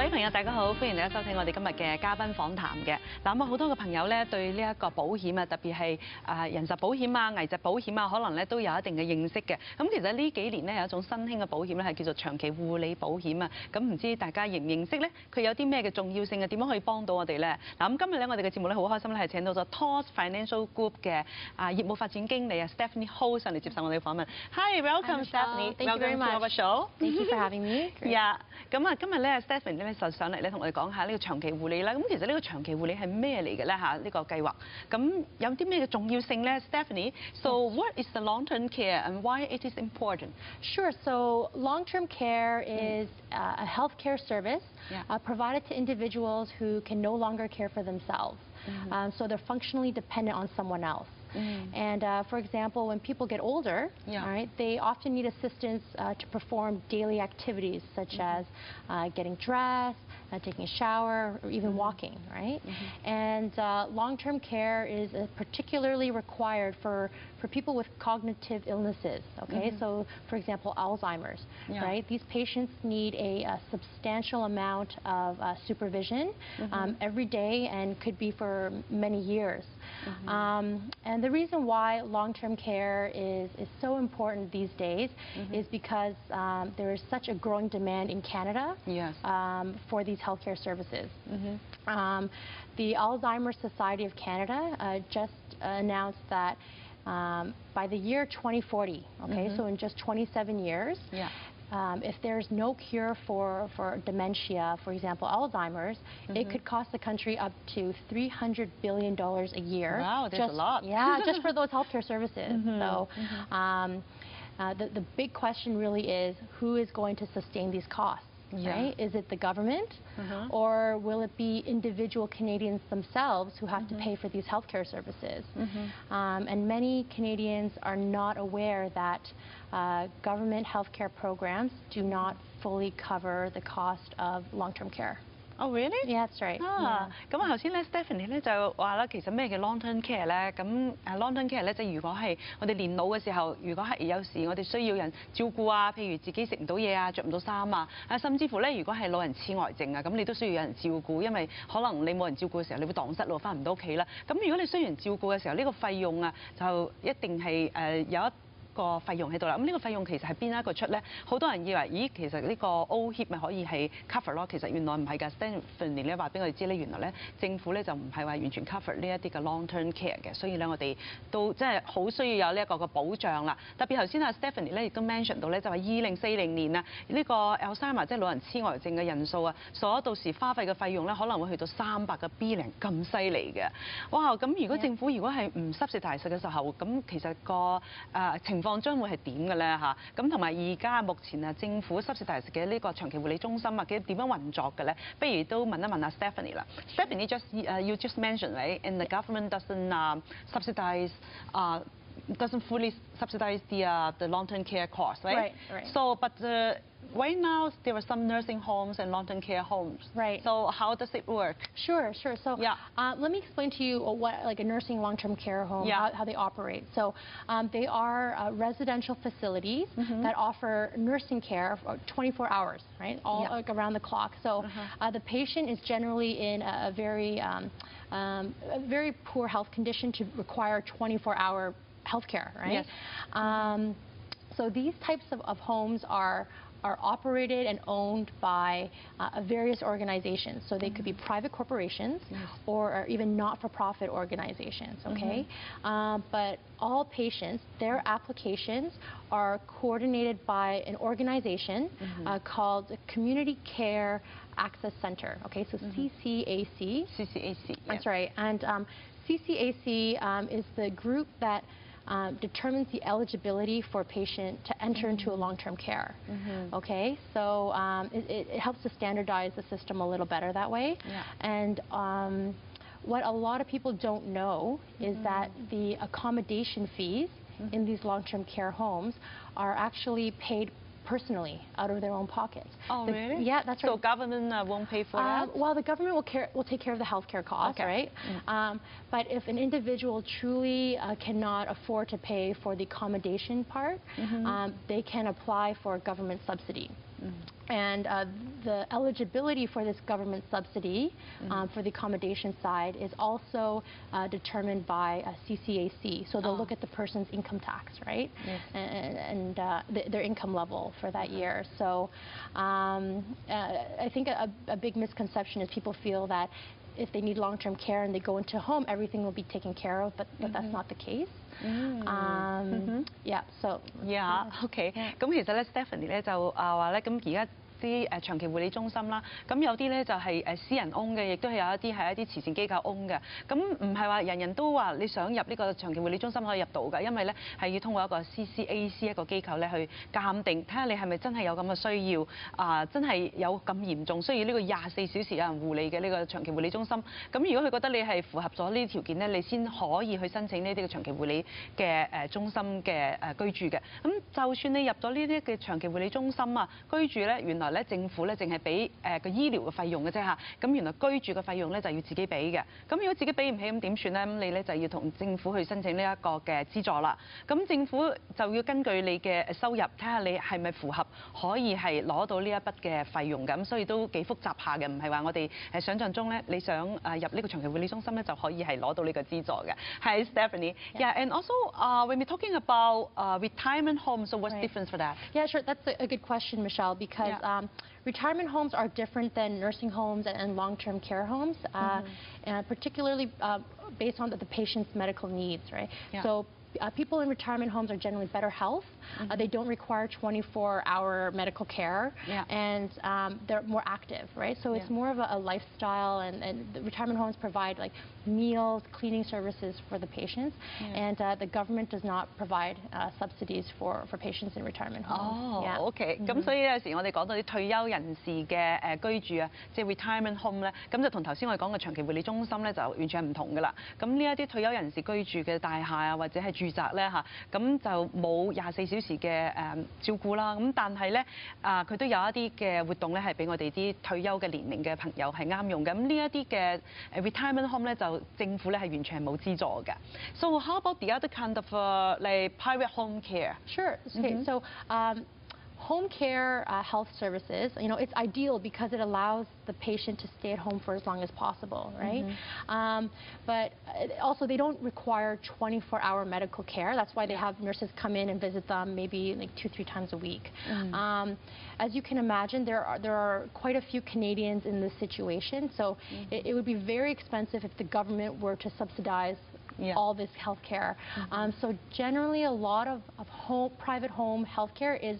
位朋友大家好，歡迎大家收睇我哋今日嘅嘉賓訪談嘅。嗱咁啊，好多嘅朋友咧對呢一個保險啊，特別係人壽保險啊、危疾保險啊，可能咧都有一定嘅認識嘅。咁其實呢幾年咧有一種新興嘅保險咧係叫做長期護理保險啊。咁唔知大家認唔認識咧？佢有啲咩嘅重要性啊？點樣可以幫到我哋咧？嗱咁今日咧我哋嘅節目咧好開心咧係請到咗 TOS Financial Group 嘅業務發展經理啊 Stephanie Ho 上嚟接受我哋嘅訪問。Hi, welcome Stephanie. Thank you very much. Welcome to our show. Thank you for having me. Yeah. 咁啊，今日咧 Stephanie 咧就上嚟咧同我哋講下呢個長期護理啦。咁其實呢個長期護理係咩嚟嘅咧嚇？呢個計劃咁有啲咩嘅重要性咧 ，Stephanie? So what is the long-term care and why it is important? Sure. So long-term care is a healthcare service provided to individuals who can no longer care for themselves. So they're functionally dependent on someone else. And for example, when people get older, right, they often need assistance to perform daily activities such as getting dressed, taking a shower, or even walking, right? And long-term care is particularly required for people with cognitive illnesses, okay? So for example, Alzheimer's, right? These patients need a substantial amount of supervision every day and could be for many years. And the reason why long-term care is so important these days is because there is such a growing demand in Canada for these healthcare services. The Alzheimer's Society of Canada just announced that by the year 2040, so in just 27 years, if there's no cure for dementia, for example, Alzheimer's, it could cost the country up to $300 billion a year. Wow, that's a lot. Yeah, just for those healthcare services. So the big question really is, who is going to sustain these costs? Right? Is it the government, or will it be individual Canadians themselves who have to pay for these healthcare services? And many Canadians are not aware that government healthcare programs do not fully cover the cost of long-term care. Oh, really? Yeah, that's right. 咁啊，頭先咧 Stephanie 咧就話啦，其實咩叫 long-term care 咧？咁long-term care 咧，即係如果係我哋年老嘅時候，如果係有時我哋需要人照顧啊，譬如自己食唔到嘢啊，着唔到衫啊，甚至乎咧，如果係老人痴呆症啊，咁你都需要有人照顧，因為可能你冇人照顧嘅時候，你會蕩失路，翻唔到屋企啦。咁如果你需要人照顧嘅時候，呢個費用啊，就一定係有一個費用喺度啦，咁呢個費用其實係邊一個出咧？好多人以為，咦，其實呢個 O-HIP 咪可以係 cover 咯，其實原來唔係㗎。Stephanie 咧話俾我哋知咧，原來咧政府咧就唔係話完全 cover 呢一啲嘅 long-term care 嘅，所以咧我哋都即係好需要有呢一個嘅保障啦。特別頭先阿 Stephanie 咧亦都 mention 到咧，就話2040年啊，呢個 Alzheimer 即係老人痴呆症嘅人數啊，所到時花費嘅費用咧可能會去到300個 billion 咁犀利嘅。哇！咁如果政府如果係唔 subsidize 嘅時候，咁其實個情況將會係點嘅咧嚇？咁同埋而家目前啊政府 subsidize 嘅呢個長期護理中心啊，佢點樣運作嘅咧？不如都問一問阿 Stephanie 啦。Stephanie you just mentioned right, and the government doesn't subsidize doesn't fully subsidize the long-term care cost, right? Right. So, but right now there are some nursing homes and long-term care homes. Right. So how does it work? Sure. So let me explain to you what like a nursing long-term care home, how they operate. So they are residential facilities that offer nursing care 24 hours, right? All like around the clock. So the patient is generally in a very poor health condition to require 24-hour healthcare, right? Yes. So these types of homes are operated and owned by various organizations. So they could be private corporations or even not-for-profit organizations, okay? But all patients, their applications are coordinated by an organization called Community Care Access Center, okay? So CCAC. CCAC. That's right. And CCAC is the group that determines the eligibility for a patient to enter into a long-term care. Okay, so it helps to standardize the system a little better that way. And what a lot of people don't know is that the accommodation fees in these long-term care homes are actually paid personally out of their own pockets. Oh, really? Yeah, that's right. So government won't pay for that? Well, the government will take care of the healthcare costs, right? But if an individual truly cannot afford to pay for the accommodation part, they can apply for government subsidy. And the eligibility for this government subsidy for the accommodation side is also determined by CCAC. So they'll look at the person's income tax, right? Yes. And their income level for that year. So I think a big misconception is people feel that if they need long-term care and they go into a home, everything will be taken care of, but that's not the case. Yeah, so. Yeah, OK。咁其實咧 ，Stephanie 咧就話咧，咁而家啲長期護理中心啦，咁有啲咧就係私人 own 嘅，亦都係有一啲係一啲慈善機構 own 嘅。咁唔係話人人都話你想入呢個長期護理中心可以入到㗎，因為咧係要通過一個 CCAC 一個機構咧去鑑定，睇下你係咪真係有咁嘅需要真係有咁嚴重需要呢個24小時有人護理嘅呢個長期護理中心。咁如果佢覺得你係符合咗呢啲條件咧，你先可以去申請呢啲嘅長期護理嘅中心嘅居住嘅。咁就算你入咗呢啲嘅長期護理中心居住咧，原來政府咧淨係俾個醫療嘅費用嘅啫嚇，咁原來居住嘅費用咧就要自己俾嘅。咁如果自己俾唔起咁點算咧？咁你咧就要同政府去申請呢一個嘅資助啦。咁政府就要根據你嘅收入，睇下你係咪符合可以係攞到呢一筆嘅費用嘅。咁所以都幾複雜下嘅，唔係話我哋想像中咧，你想入呢個長期護理中心咧就可以係攞到呢個資助嘅。係 Stephanie。Yeah, and also when we're talking about retirement homes, so what's difference for that? Yeah, sure. That's a good question, Michelle, because retirement homes are different than nursing homes and long-term care homes, and particularly based on the patient's medical needs, right? So people in retirement homes are generally better health. They don't require 24-hour medical care, and they're more active, right? So it's more of a lifestyle, and the retirement homes provide like meals, cleaning services for the patients, and the government does not provide subsidies for patients in retirement homes. OK。咁所以有時我哋講到啲退休人士嘅居住即係 retirement home 咧，咁就同頭先我哋講嘅長期護理中心咧就完全係唔同㗎啦。咁呢一啲退休人士居住嘅大廈或者係住宅咧咁就冇24小時嘅照顧啦。咁但係咧佢都有一啲嘅活動咧係俾我哋啲退休嘅年齡嘅朋友係啱用嘅。咁呢一啲嘅retirement home 咧就政府咧係完全係冇資助嘅。So how about the other kind of like private home care? Sure. Okay. So home care health services, it's ideal because it allows the patient to stay at home for as long as possible, right? But also they don't require 24-hour medical care. That's why they have nurses come in and visit them maybe like 2-3 times a week. As you can imagine, there are quite a few Canadians in this situation, so it would be very expensive if the government were to subsidize all this health care. So generally a lot of private home health care is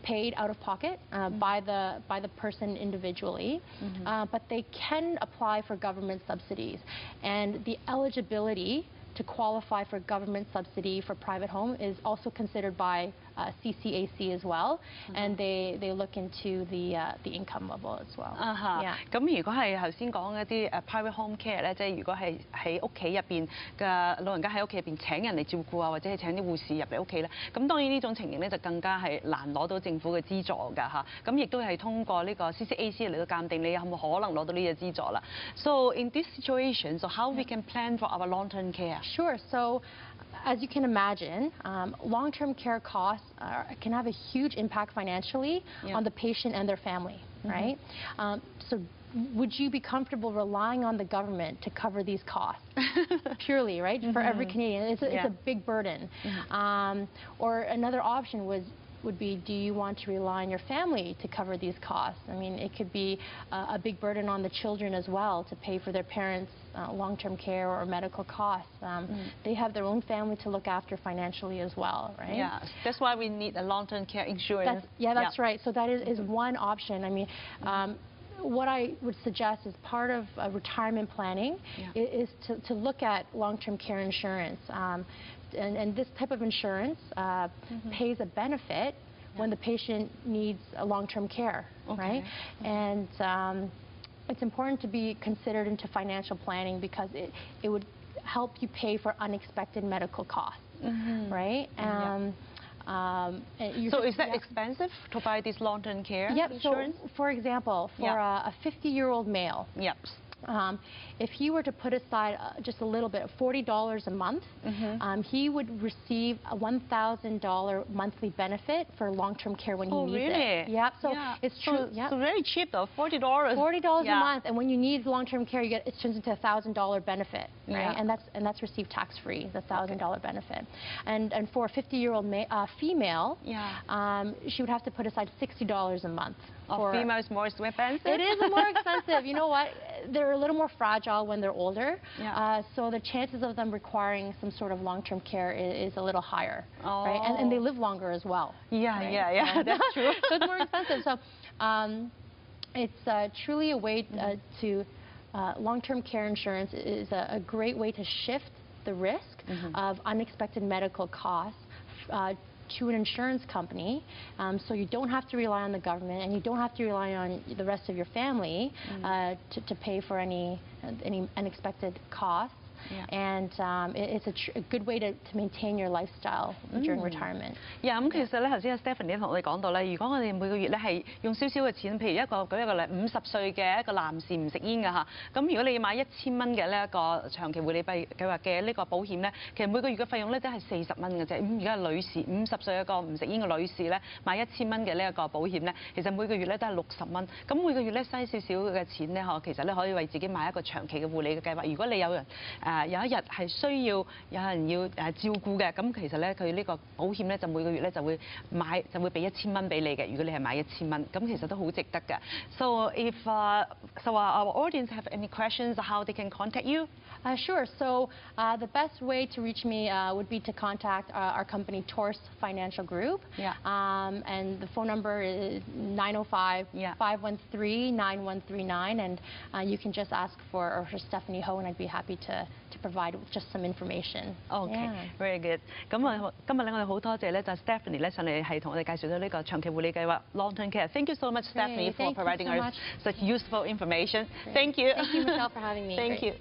paid out of pocket by the person individually, but they can apply for government subsidies, and the eligibility to qualify for government subsidy for private home is also considered by CCAC as well, and they look into the income level as well. 咁如果係頭先講一啲private home care 咧，即係如果係喺屋企入邊嘅老人家喺屋企入邊請人嚟照顧或者係請啲護士入嚟屋企咧，咁當然呢種情形咧就更加係難攞到政府嘅資助㗎嚇。咁亦都係通過呢個 CCAC 嚟到鑑定你有冇可能攞到呢個資助啦。So in this situation, so how we can plan for our long-term care? Sure. So as you can imagine, long-term care costs can have a huge impact financially on the patient and their family, right? So would you be comfortable relying on the government to cover these costs purely, right? For every Canadian, it's a big burden. Or another option would be, do you want to rely on your family to cover these costs? I mean, it could be a big burden on the children as well to pay for their parents' long-term care or medical costs. They have their own family to look after financially as well, right? Yeah, that's why we need a long-term care insurance. That's right. So that is one option. I mean, what I would suggest as part of retirement planning is to look at long-term care insurance. And this type of insurance pays a benefit when the patient needs a long-term care, right? And it's important to be considered into financial planning because it would help you pay for unexpected medical costs, right? So is that expensive to buy this long-term care insurance? So for example, for a 50-year-old male, if he were to put aside just a little bit, $40 a month, he would receive a $1,000 monthly benefit for long-term care when he needs it. Yep. So it's true. So very cheap though, $40. $40 a month, and when you need long-term care, it turns into a $1,000 benefit, right? And that's received tax-free, the $1,000 benefit. And for a 50-year-old female, she would have to put aside $60 a month. Female is more expensive? It is more expensive. You know what? They're a little more fragile when they're older. So the chances of them requiring some sort of long-term care is a little higher. Right? And they live longer as well. Yeah, that's true. So it's more expensive. So it's truly a way to, long-term care insurance is a great way to shift the risk of unexpected medical costs to an insurance company, so you don't have to rely on the government and you don't have to rely on the rest of your family to pay for any unexpected costs. And it's a good way to maintain your lifestyle during retirement. 咁其實咧，頭先 Stephanie 同我哋講到咧，如果我哋每個月咧係用少少嘅錢，譬如舉一個例，50歲嘅一個男士唔食煙㗎嚇，咁如果你要買1000蚊嘅呢一個長期護理計劃嘅呢個保險咧，其實每個月嘅費用咧都係40蚊嘅啫。咁而家女士50歲一個唔食煙嘅女士咧，買1000蚊嘅呢一個保險咧，其實每個月咧都係60蚊。咁每個月咧嘥少少嘅錢咧，其實咧可以為自己買一個長期嘅護理嘅計劃。如果你有人有一日係需要有人要照顧嘅，咁其實咧佢呢個保險咧就每個月咧就會俾1000蚊俾你嘅。如果你係買1000蚊，咁其實都好值得嘅。So if our audience have any questions, how they can contact you? Sure. So the best way to reach me would be to contact our company, Taurus Financial Group. And the phone number is 905-513-9139. And you can just ask for Stephanie Ho, and I'd be happy to provide just some information. Okay, very good. 咁今日咧我哋好多謝咧就 Stephanie 咧上嚟係同我哋介紹咗呢個長期護理計劃 Long-Term Care. Thank you so much, Stephanie, for providing us such useful information. Thank you. Thank you, Michelle, for having me. Thank you.